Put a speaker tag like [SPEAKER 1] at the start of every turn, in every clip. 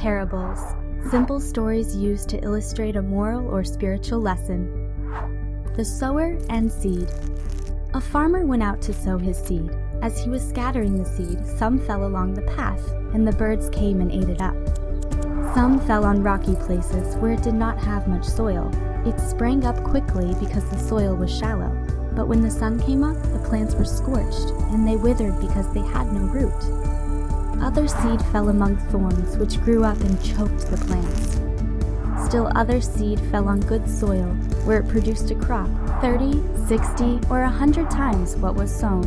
[SPEAKER 1] Parables, simple stories used to illustrate a moral or spiritual lesson. The sower and seed. A farmer went out to sow his seed. As he was scattering the seed, some fell along the path, and the birds came and ate it up. Some fell on rocky places where it did not have much soil. It sprang up quickly because the soil was shallow. But when the sun came up, the plants were scorched, and they withered because they had no root. Other seed fell among thorns, which grew up and choked the plants. Still other seed fell on good soil, where it produced a crop, 30, 60, or 100 times what was sown.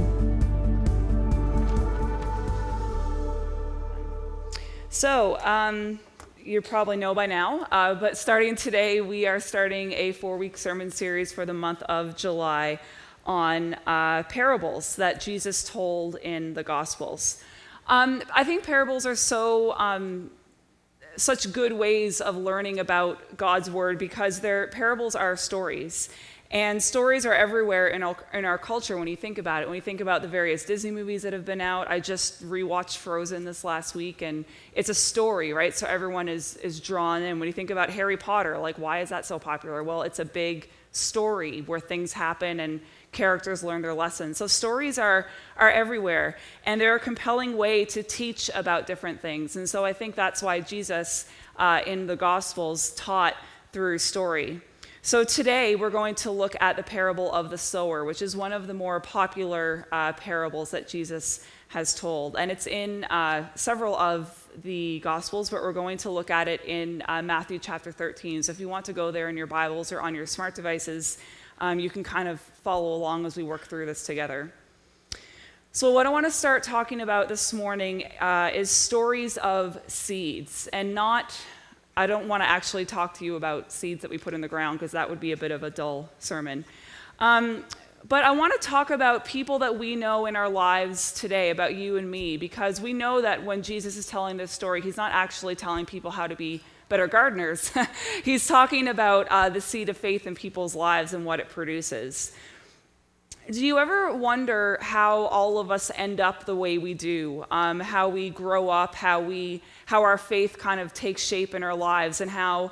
[SPEAKER 2] So, you probably know by now, but starting today, we are starting a 4-week sermon series for the month of July on parables that Jesus told in the Gospels. I think parables are such good ways of learning about God's word because parables are stories. And stories are everywhere in our culture when you think about it. When you think about the various Disney movies that have been out, I just rewatched Frozen this last week, and it's a story, right? So everyone is drawn in. When you think about Harry Potter, like, why is that so popular? Well, it's a big story where things happen and characters learn their lessons. So stories are everywhere, and they're a compelling way to teach about different things. And so I think that's why Jesus in the Gospels taught through story. So today we're going to look at the parable of the sower, which is one of the more popular parables that Jesus has told. And it's in several of the Gospels, but we're going to look at it in Matthew chapter 13. So if you want to go there in your Bibles or on your smart devices, you can kind of follow along as we work through this together. So what I want to start talking about this morning is stories of seeds, and I don't want to actually talk to you about seeds that we put in the ground because that would be a bit of a dull sermon. But I want to talk about people that we know in our lives today, about you and me, because we know that when Jesus is telling this story, he's not actually telling people how to be better gardeners. He's talking about the seed of faith in people's lives and what it produces. Do you ever wonder how all of us end up the way we do, how we grow up, how our faith kind of takes shape in our lives, and how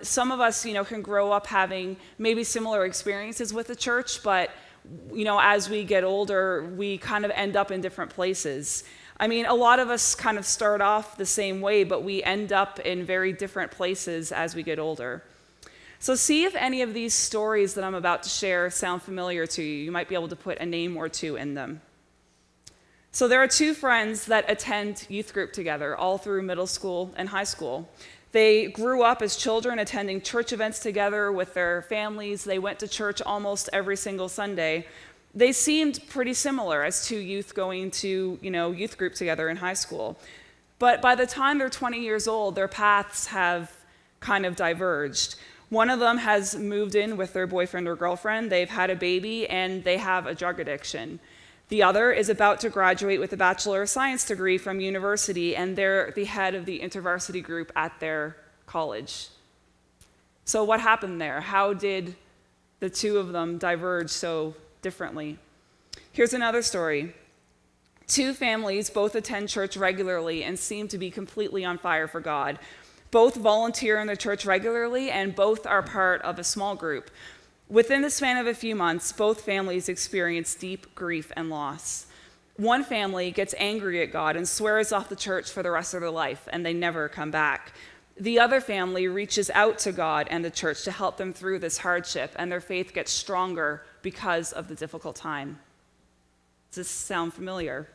[SPEAKER 2] some of us, can grow up having maybe similar experiences with the church, but, as we get older, we kind of end up in different places. I mean, a lot of us kind of start off the same way, but we end up in very different places as we get older. So see if any of these stories that I'm about to share sound familiar to you. You might be able to put a name or two in them. So there are two friends that attend youth group together all through middle school and high school. They grew up as children attending church events together with their families. They went to church almost every single Sunday. They seemed pretty similar as two youth going to, youth group together in high school. But by the time they're 20 years old, their paths have kind of diverged. One of them has moved in with their boyfriend or girlfriend, they've had a baby, and they have a drug addiction. The other is about to graduate with a Bachelor of Science degree from university, and they're the head of the InterVarsity group at their college. So what happened there? How did the two of them diverge so differently? Here's another story. Two families both attend church regularly and seem to be completely on fire for God. Both volunteer in the church regularly, and both are part of a small group. Within the span of a few months, both families experience deep grief and loss. One family gets angry at God and swears off the church for the rest of their life, and they never come back. The other family reaches out to God and the church to help them through this hardship, and their faith gets stronger because of the difficult time. Does this sound familiar?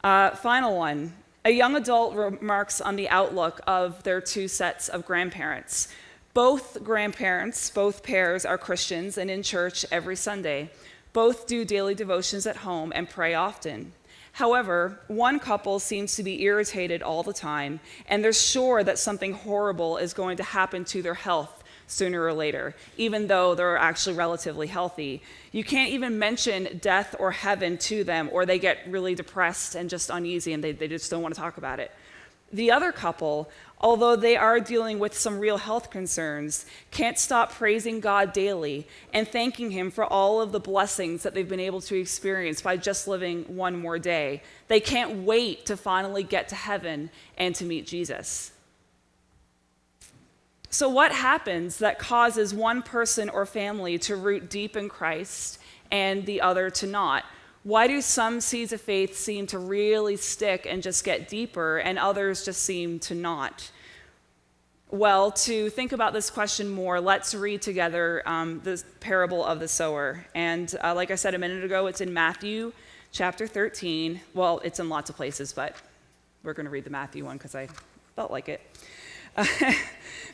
[SPEAKER 2] Final one. A young adult remarks on the outlook of their two sets of grandparents. Both grandparents, both pairs, are Christians and in church every Sunday. Both do daily devotions at home and pray often. However, one couple seems to be irritated all the time, and they're sure that something horrible is going to happen to their health sooner or later, even though they're actually relatively healthy. You can't even mention death or heaven to them, or they get really depressed and just uneasy, and they just don't want to talk about it. The other couple, although they are dealing with some real health concerns, can't stop praising God daily and thanking him for all of the blessings that they've been able to experience by just living one more day. They can't wait to finally get to heaven and to meet Jesus. So what happens that causes one person or family to root deep in Christ and the other to not? Why do some seeds of faith seem to really stick and just get deeper, and others just seem to not? Well, to think about this question more, let's read together the parable of the sower. And like I said a minute ago, it's in Matthew chapter 13. Well, it's in lots of places, but we're going to read the Matthew one because I felt like it.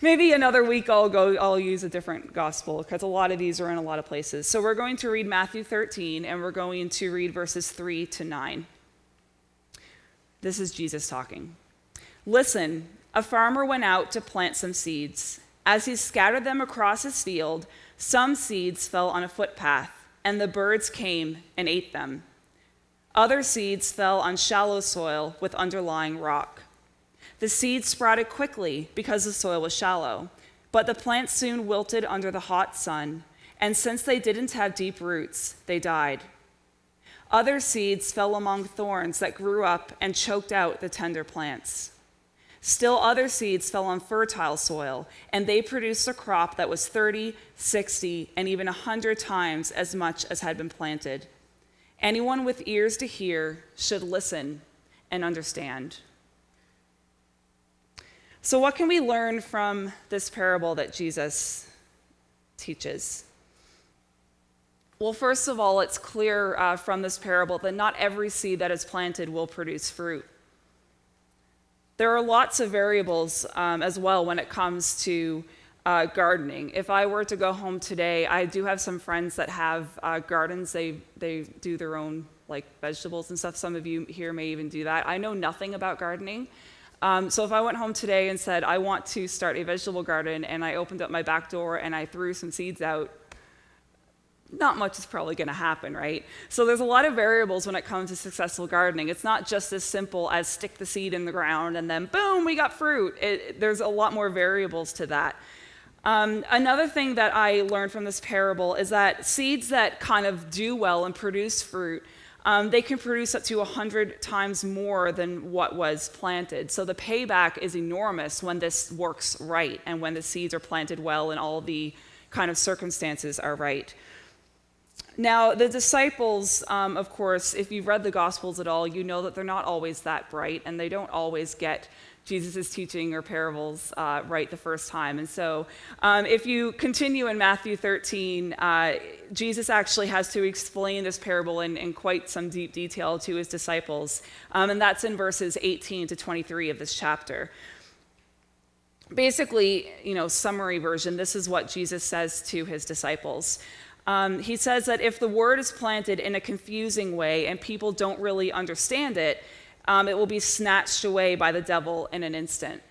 [SPEAKER 2] Maybe another week I'll use a different gospel because a lot of these are in a lot of places. So we're going to read Matthew 13, and we're going to read verses 3 to 9. This is Jesus talking. Listen, a farmer went out to plant some seeds. As he scattered them across his field, some seeds fell on a footpath, and the birds came and ate them. Other seeds fell on shallow soil with underlying rock. The seeds sprouted quickly because the soil was shallow, but the plants soon wilted under the hot sun, and since they didn't have deep roots, they died. Other seeds fell among thorns that grew up and choked out the tender plants. Still other seeds fell on fertile soil, and they produced a crop that was 30, 60, and even 100 times as much as had been planted. Anyone with ears to hear should listen and understand. So what can we learn from this parable that Jesus teaches? Well, first of all, it's clear from this parable that not every seed that is planted will produce fruit. There are lots of variables as well when it comes to gardening. If I were to go home today, I do have some friends that have gardens. They do their own like vegetables and stuff. Some of you here may even do that. I know nothing about gardening. So if I went home today and said, I want to start a vegetable garden, and I opened up my back door and I threw some seeds out, not much is probably going to happen, right? So there's a lot of variables when it comes to successful gardening. It's not just as simple as stick the seed in the ground and then boom, we got fruit. There's a lot more variables to that. Another thing that I learned from this parable is that seeds that kind of do well and produce fruit, they can produce up to 100 times more than what was planted. So the payback is enormous when this works right and when the seeds are planted well and all the kind of circumstances are right. Now, the disciples, of course, if you've read the Gospels at all, you know that they're not always that bright, and they don't always get Jesus' teaching or parables right the first time. And so if you continue in Matthew 13, Jesus actually has to explain this parable in quite some deep detail to his disciples. And that's in verses 18 to 23 of this chapter. Basically, summary version, this is what Jesus says to his disciples. He says that if the word is planted in a confusing way and people don't really understand it, it will be snatched away by the devil in an instant.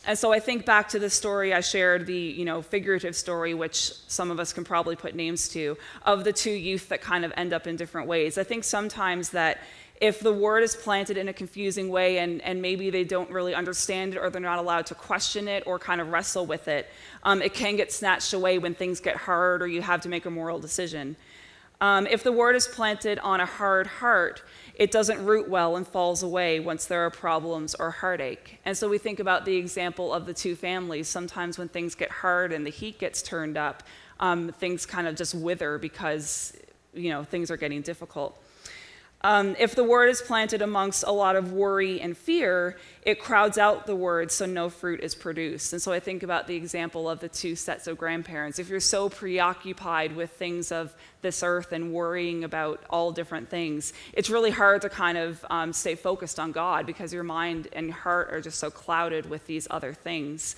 [SPEAKER 2] And so I think back to the story I shared, the figurative story, which some of us can probably put names to, of the two youth that kind of end up in different ways. I think sometimes that if the word is planted in a confusing way and maybe they don't really understand it or they're not allowed to question it or kind of wrestle with it, it can get snatched away when things get hard or you have to make a moral decision. If the word is planted on a hard heart, it doesn't root well and falls away once there are problems or heartache. And so we think about the example of the two families. Sometimes when things get hard and the heat gets turned up, things kind of just wither because things are getting difficult. If the word is planted amongst a lot of worry and fear, it crowds out the word so no fruit is produced. And so I think about the example of the two sets of grandparents. If you're so preoccupied with things of this earth and worrying about all different things, it's really hard to kind of stay focused on God because your mind and heart are just so clouded with these other things.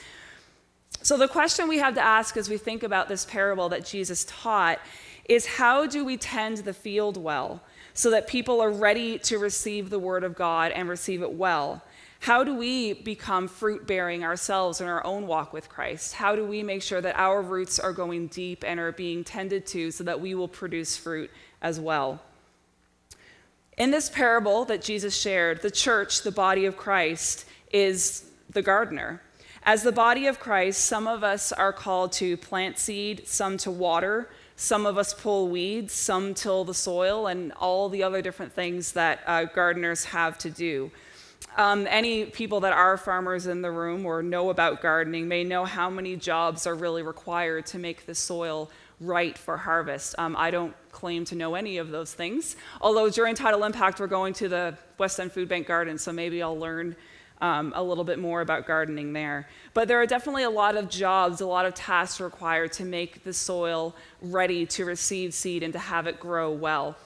[SPEAKER 2] So the question we have to ask as we think about this parable that Jesus taught is, how do we tend the field well so that people are ready to receive the word of God and receive it well? How do we become fruit-bearing ourselves in our own walk with Christ? How do we make sure that our roots are going deep and are being tended to so that we will produce fruit as well? In this parable that Jesus shared, the church, the body of Christ, is the gardener. As the body of Christ, some of us are called to plant seed, some to water, some of us pull weeds, some till the soil, and all the other different things that gardeners have to do. Any people that are farmers in the room or know about gardening may know how many jobs are really required to make the soil right for harvest. I don't claim to know any of those things, although during Tidal Impact we're going to the West End Food Bank Garden, so maybe I'll learn a little bit more about gardening there. But there are definitely a lot of jobs, a lot of tasks required to make the soil ready to receive seed and to have it grow well.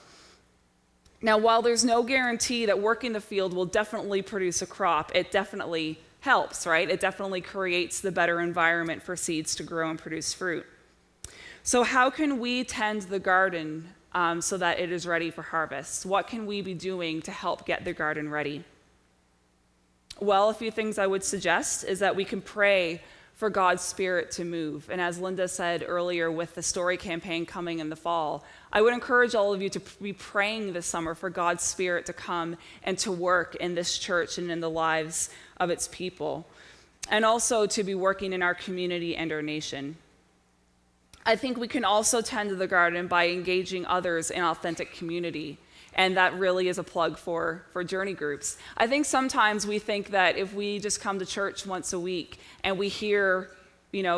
[SPEAKER 2] Now, while there's no guarantee that working the field will definitely produce a crop, it definitely helps, right? It definitely creates the better environment for seeds to grow and produce fruit. So how can we tend the garden so that it is ready for harvest? What can we be doing to help get the garden ready? Well, a few things I would suggest is that we can pray for God's Spirit to move. And as Linda said earlier with the story campaign coming in the fall, I would encourage all of you to be praying this summer for God's Spirit to come and to work in this church and in the lives of its people, and also to be working in our community and our nation. I think we can also tend to the garden by engaging others in authentic community. And that really is a plug for journey groups. I think sometimes we think that if we just come to church once a week and we hear,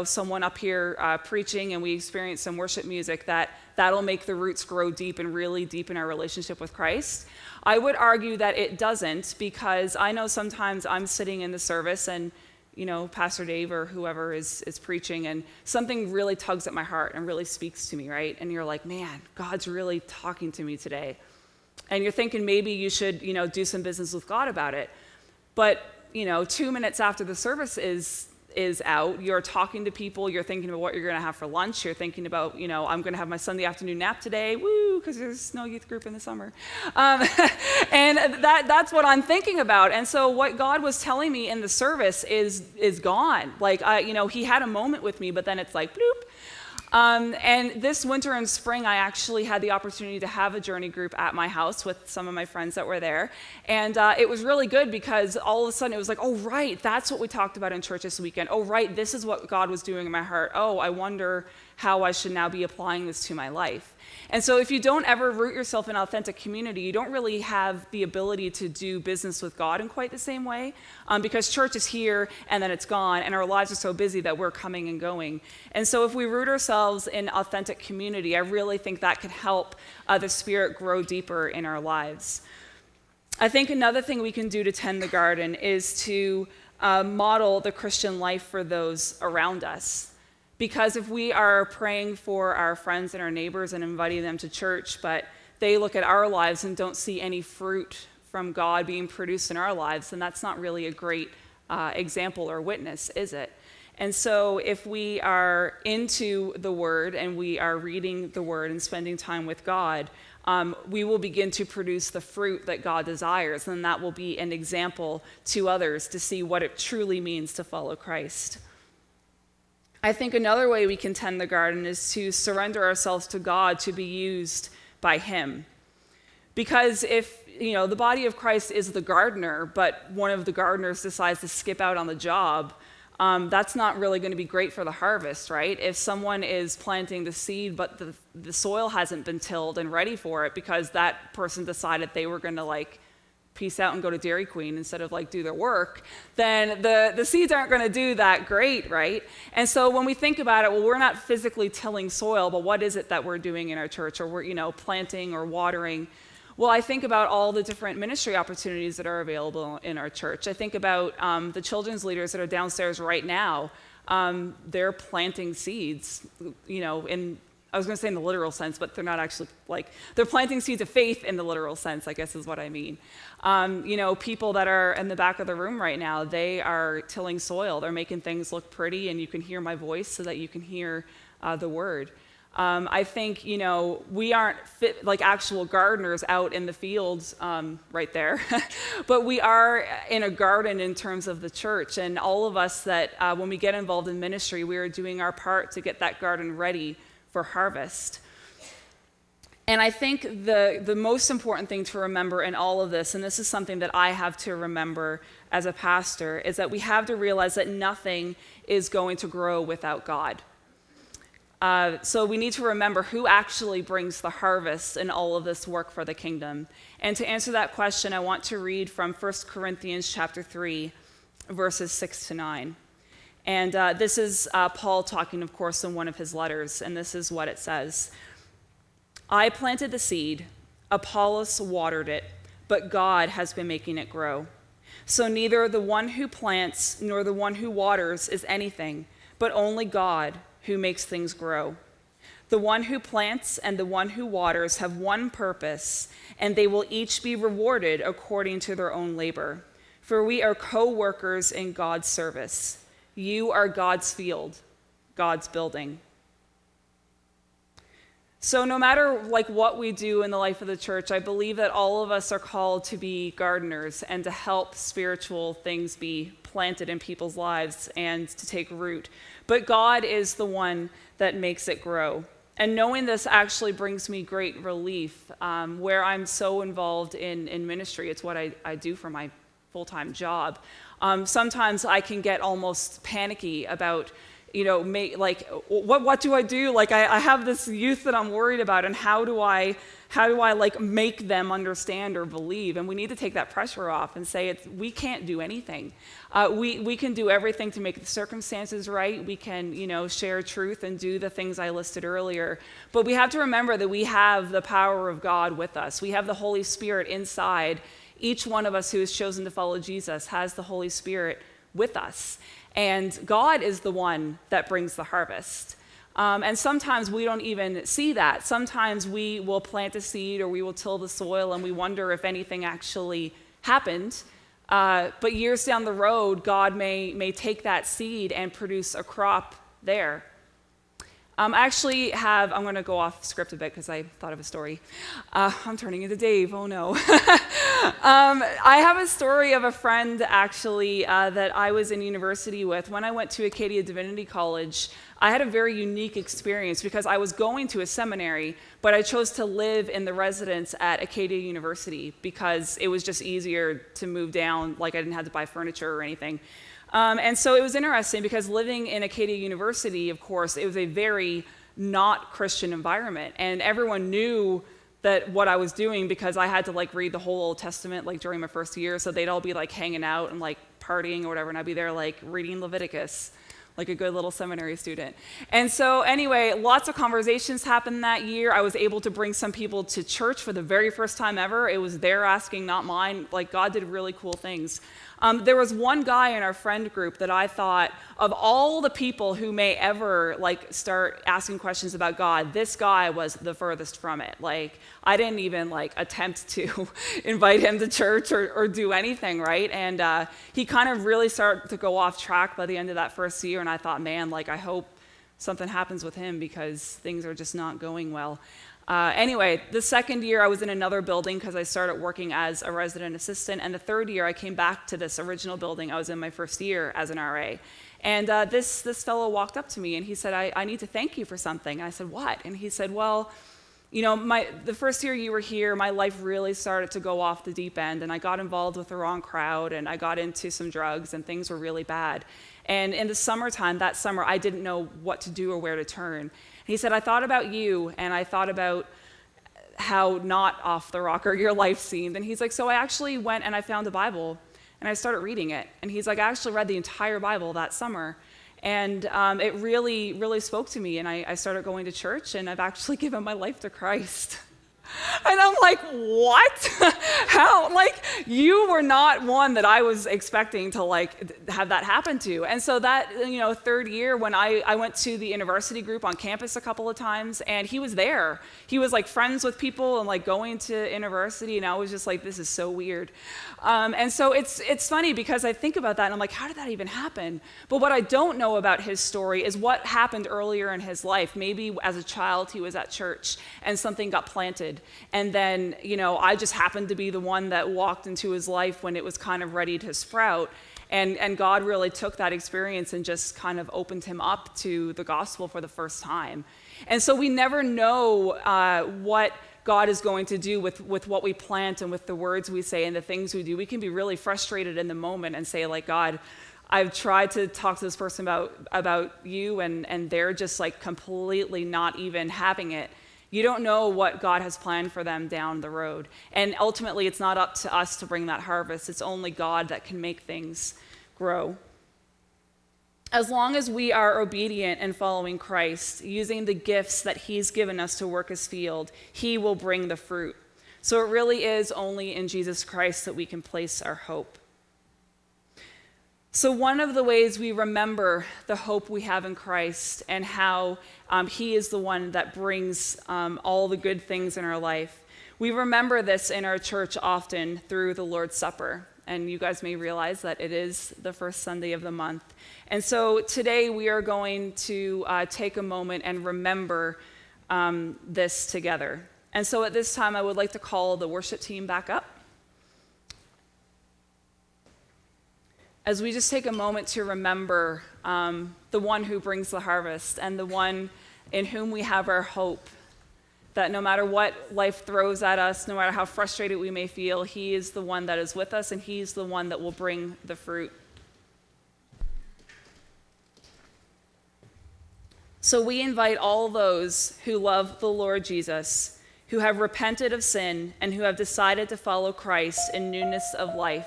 [SPEAKER 2] someone up here preaching and we experience some worship music, that'll make the roots grow deep and really deepen our relationship with Christ. I would argue that it doesn't, because I know sometimes I'm sitting in the service and Pastor Dave or whoever is preaching, and something really tugs at my heart and really speaks to me, right? And you're like, man, God's really talking to me today. And you're thinking maybe you should, do some business with God about it. But, 2 minutes after the service is out, you're talking to people, you're thinking about what you're going to have for lunch, you're thinking about, I'm going to have my Sunday afternoon nap today, woo, because there's no youth group in the summer. And that's what I'm thinking about. And so what God was telling me in the service is gone. Like, he had a moment with me, but then it's like, bloop. And this winter and spring, I actually had the opportunity to have a journey group at my house with some of my friends that were there. And it was really good because all of a sudden it was like, oh, right, that's what we talked about in church this weekend. Oh, right, this is what God was doing in my heart. Oh, I wonder how I should now be applying this to my life. And so if you don't ever root yourself in authentic community, you don't really have the ability to do business with God in quite the same way, because church is here and then it's gone, and our lives are so busy that we're coming and going. And so if we root ourselves in authentic community, I really think that can help the Spirit grow deeper in our lives. I think another thing we can do to tend the garden is to model the Christian life for those around us. Because if we are praying for our friends and our neighbors and inviting them to church, but they look at our lives and don't see any fruit from God being produced in our lives, then that's not really a great example or witness, is it? And so if we are into the Word and we are reading the Word and spending time with God, we will begin to produce the fruit that God desires, and that will be an example to others to see what it truly means to follow Christ. I think another way we can tend the garden is to surrender ourselves to God to be used by Him. Because if, the body of Christ is the gardener, but one of the gardeners decides to skip out on the job, that's not really going to be great for the harvest, right? If someone is planting the seed, but the soil hasn't been tilled and ready for it because that person decided they were going to peace out and go to Dairy Queen instead of do their work, then the seeds aren't going to do that great, right? And so when we think about it, well, we're not physically tilling soil, but what is it that we're doing in our church, or we're planting or watering? Well, I think about all the different ministry opportunities that are available in our church. I think about the children's leaders that are downstairs right now. They're planting seeds, I was going to say in the literal sense, but they're not actually, they're planting seeds of faith in the literal sense, I guess is what I mean. People that are in the back of the room right now, they are tilling soil. They're making things look pretty, and you can hear my voice so that you can hear the word. I think, we aren't actual gardeners out in the fields right there, but we are in a garden in terms of the church. And all of us that when we get involved in ministry, we are doing our part to get that garden ready for harvest. And I think the most important thing to remember in all of this, and this is something that I have to remember as a pastor, is that we have to realize that nothing is going to grow without God. So we need to remember who actually brings the harvest in all of this work for the kingdom. And to answer that question, I want to read from 1 Corinthians chapter 3, verses 6 to 9. And this is Paul talking, of course, in one of his letters, and this is what it says. I planted the seed, Apollos watered it, but God has been making it grow. So neither the one who plants nor the one who waters is anything, but only God who makes things grow. The one who plants and the one who waters have one purpose, and they will each be rewarded according to their own labor. For we are co-workers in God's service. You are God's field, God's building. So no matter what we do in the life of the church, I believe that all of us are called to be gardeners and to help spiritual things be planted in people's lives and to take root. But God is the one that makes it grow. And knowing this actually brings me great relief where I'm so involved in ministry. It's what I do for my full-time job. Sometimes I can get almost panicky about what do I do? I have this youth that I'm worried about, and how do I make them understand or believe? And we need to take that pressure off and say we can't do anything. We can do everything to make the circumstances right. We can, share truth and do the things I listed earlier. But we have to remember that we have the power of God with us. We have the Holy Spirit inside. Each one of us who has chosen to follow Jesus has the Holy Spirit with us. And God is the one that brings the harvest. And sometimes we don't even see that. Sometimes we will plant a seed or we will till the soil and we wonder if anything actually happened. But years down the road, God may take that seed and produce a crop there. I'm going to go off script a bit because I thought of a story. I'm turning into Dave, oh no. I have a story of a friend actually that I was in university with. When I went to Acadia Divinity College, I had a very unique experience because I was going to a seminary, but I chose to live in the residence at Acadia University because it was just easier to move down, I didn't have to buy furniture or anything. And so it was interesting because living in Acadia University, of course, it was a very not Christian environment. And everyone knew that what I was doing because I had to read the whole Old Testament during my first year. So they'd all be hanging out and partying or whatever. And I'd be there reading Leviticus like a good little seminary student. And so anyway, lots of conversations happened that year. I was able to bring some people to church for the very first time ever. It was their asking, not mine. God did really cool things. There was one guy in our friend group that I thought, of all the people who may ever start asking questions about God, this guy was the furthest from it. I didn't even attempt to invite him to church or do anything, right? And he kind of really started to go off track by the end of that first year, and I thought, man, I hope something happens with him because things are just not going well. Anyway, the second year I was in another building because I started working as a resident assistant, and the third year I came back to this original building I was in my first year as an RA. And this fellow walked up to me and he said, I need to thank you for something. And I said, what? And he said, well, the first year you were here, my life really started to go off the deep end, and I got involved with the wrong crowd, and I got into some drugs, and things were really bad. And in the summertime, that summer, I didn't know what to do or where to turn. He said, I thought about you, and I thought about how not off the rocker your life seemed. And he's like, so I actually went and I found a Bible, and I started reading it. And he's like, I actually read the entire Bible that summer. And it really, really spoke to me. And I started going to church, and I've actually given my life to Christ. And I'm like, what? How? You were not one that I was expecting to have that happen to. And so that, third year when I went to the university group on campus a couple of times, and he was there. He was friends with people and going to university, and I was just this is so weird. And so it's funny because I think about that and I'm how did that even happen? But what I don't know about his story is what happened earlier in his life. Maybe as a child he was at church and something got planted. And then, I just happened to be the one that walked into his life when it was kind of ready to sprout. And God really took that experience and just kind of opened him up to the gospel for the first time. And so we never know what God is going to do with what we plant and with the words we say and the things we do. We can be really frustrated in the moment and say, like, God, I've tried to talk to this person about you, and they're just like completely not even having it. You don't know what God has planned for them down the road. And ultimately, it's not up to us to bring that harvest. It's only God that can make things grow. As long as we are obedient and following Christ, using the gifts that he's given us to work his field, he will bring the fruit. So it really is only in Jesus Christ that we can place our hope. So one of the ways we remember the hope we have in Christ and how he is the one that brings all the good things in our life, we remember this in our church often through the Lord's Supper. And you guys may realize that it is the first Sunday of the month. And so today we are going to take a moment and remember this together. And so at this time, I would like to call the worship team back up. As we just take a moment to remember the one who brings the harvest and the one in whom we have our hope, that no matter what life throws at us, no matter how frustrated we may feel, he is the one that is with us, and he's the one that will bring the fruit. So we invite all those who love the Lord Jesus, who have repented of sin, and who have decided to follow Christ in newness of life,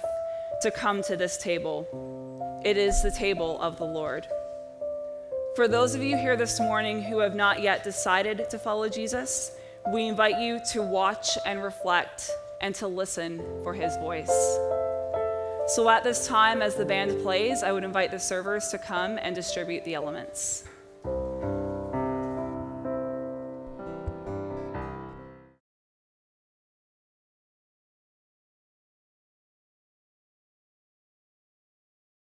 [SPEAKER 2] to come to this table. It is the table of the Lord. For those of you here this morning who have not yet decided to follow Jesus, we invite you to watch and reflect and to listen for his voice. So at this time, as the band plays, I would invite the servers to come and distribute the elements.